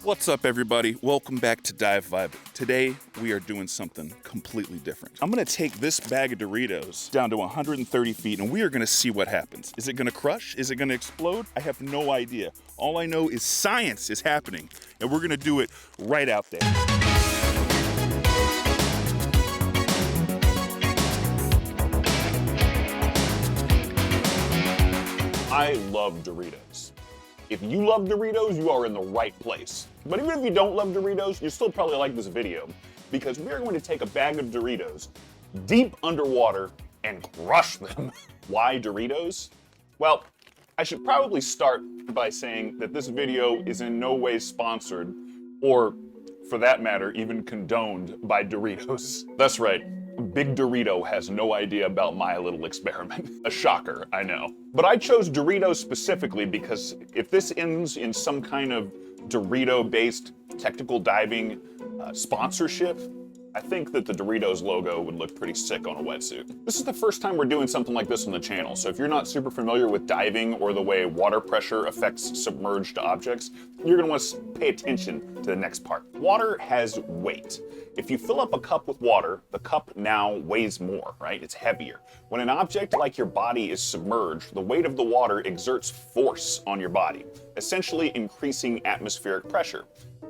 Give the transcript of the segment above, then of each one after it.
What's up, everybody? Welcome back to Dive Vibe. Today, we are doing something completely different. I'm gonna take this bag of Doritos down to 130 feet and we are gonna see what happens. Is it gonna crush? Is it gonna explode? I have no idea. All I know is science is happening and we're gonna do it right out there. I love Doritos. If you love Doritos, you are in the right place. But even if you don't love Doritos, you still probably like this video because we're going to take a bag of Doritos deep underwater and crush them. Why Doritos? Well, I should probably start by saying that this video is in no way sponsored or, for that matter, even condoned by Doritos. That's right. Big Dorito has no idea about my little experiment. A shocker, I know. But I chose Doritos specifically because if this ends in some kind of Dorito-based technical diving sponsorship, I think that the Doritos logo would look pretty sick on a wetsuit. This is the first time we're doing something like this on the channel, so if you're not super familiar with diving or the way water pressure affects submerged objects, you're gonna want to pay attention to the next part. Water has weight. If you fill up a cup with water, the cup now weighs more, right? It's heavier. When an object like your body is submerged, the weight of the water exerts force on your body, essentially increasing atmospheric pressure.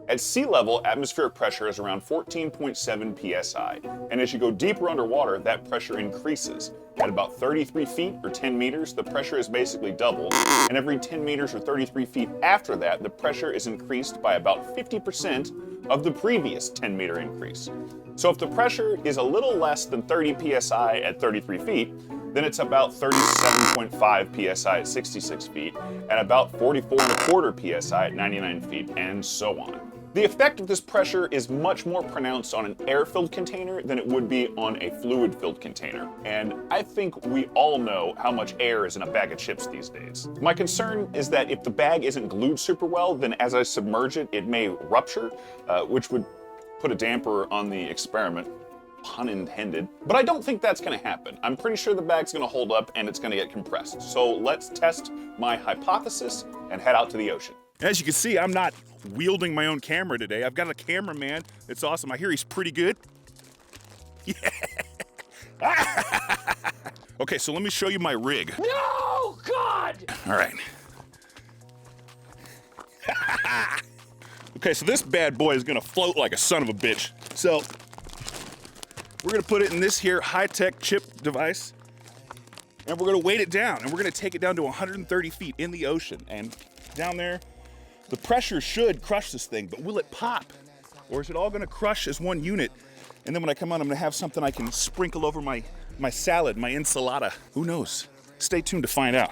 At sea level, atmospheric pressure is around 14.7 psi, and as you go deeper underwater, that pressure increases. At about 33 feet or 10 meters, the pressure is basically doubled, and every 10 meters or 33 feet after that, the pressure is increased by about 50% of the previous 10-meter increase. So if the pressure is a little less than 30 psi at 33 feet, then it's about 37.5 psi at 66 feet, and about 44.25 psi at 99 feet, and so on. The effect of this pressure is much more pronounced on an air-filled container than it would be on a fluid-filled container. And I think we all know how much air is in a bag of chips these days. My concern is that if the bag isn't glued super well, then as I submerge it, it may rupture, which would put a damper on the experiment. Pun intended. But I don't think that's gonna happen. I'm pretty sure the bag's gonna hold up and it's gonna get compressed. So let's test my hypothesis and head out to the ocean. As you can see, I'm not wielding my own camera today. I've got a cameraman. It's awesome. I hear he's pretty good. Yeah. Okay, so let me show you my rig. No, God! All right. Okay, so this bad boy is gonna float like a son of a bitch. So we're gonna put it in this here high-tech chip device, and we're gonna weight it down, and we're gonna take it down to 130 feet in the ocean. And down there, the pressure should crush this thing, but will it pop? Or is it all gonna crush as one unit? And then when I come out, I'm gonna have something I can sprinkle over my salad, my enchilada. Who knows? Stay tuned to find out.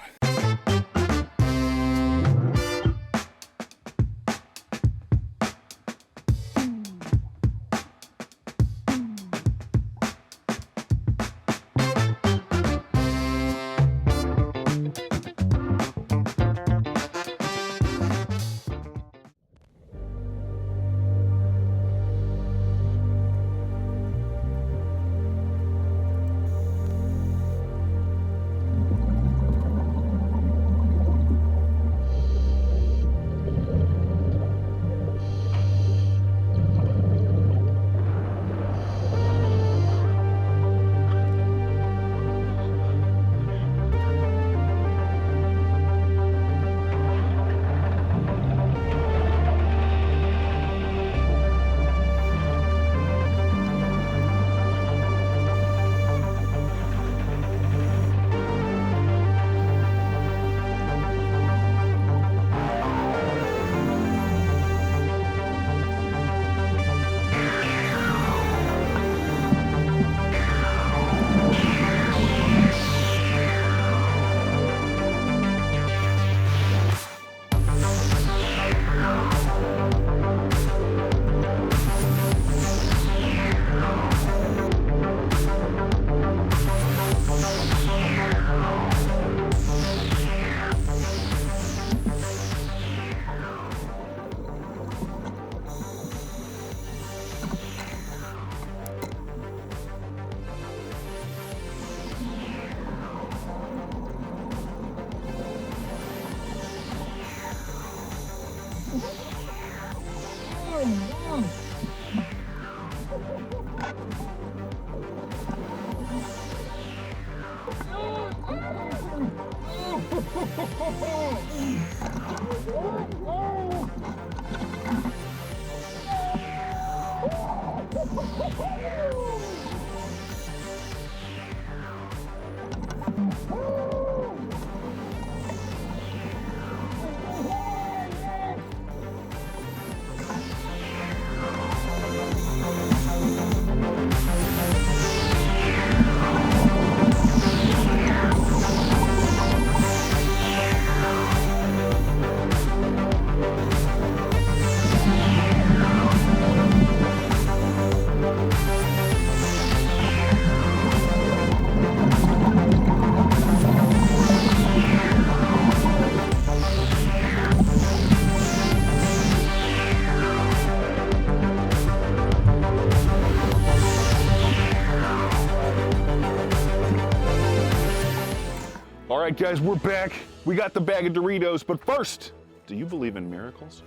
All right, guys, we're back. We got the bag of Doritos, but first, do you believe in miracles?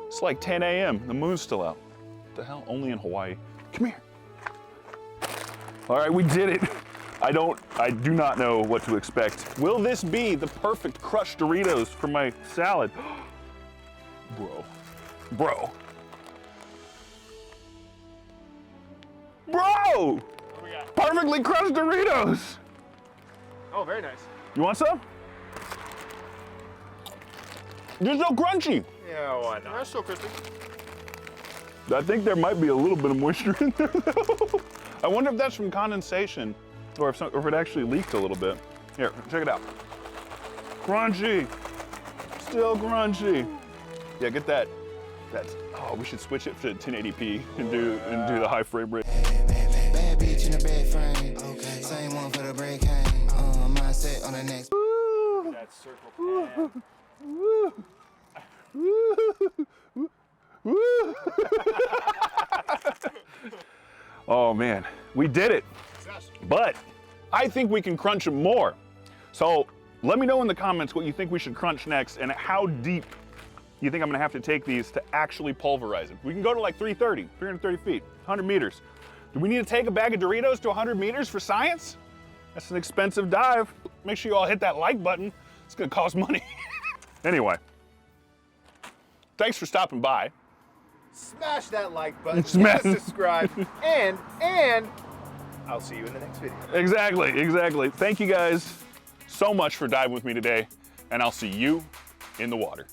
It's like 10 a.m. The moon's still out. What the hell? Only in Hawaii. Come here. All right, we did it. I do not know what to expect. Will this be the perfect crushed Doritos for my salad? Bro. What we got? Perfectly crushed Doritos. Oh, very nice. You want some? They're so crunchy. Yeah, why not? That's so crispy. I think there might be a little bit of moisture in there, though. I wonder if that's from condensation or if it actually leaked a little bit. Here, check it out. Crunchy. Still crunchy. Yeah, get that. Oh, we should switch it to 1080p and do the high frame rate. Bad bitch in a bed frame. Okay. Same one for the break hang. Mindset on the next. That circle pad. Oh man, we did it. But I think we can crunch them more. So let me know in the comments what you think we should crunch next and how deep you think I'm gonna have to take these to actually pulverize it. We can go to like 330 feet, 100 meters. Do we need to take a bag of Doritos to 100 meters for science? That's an expensive dive. Make sure you all hit that like button. It's gonna cost money. Anyway, thanks for stopping by. Smash that like button, Smash. subscribe, and I'll see you in the next video. Exactly. Thank you guys so much for diving with me today, and I'll see you in the water.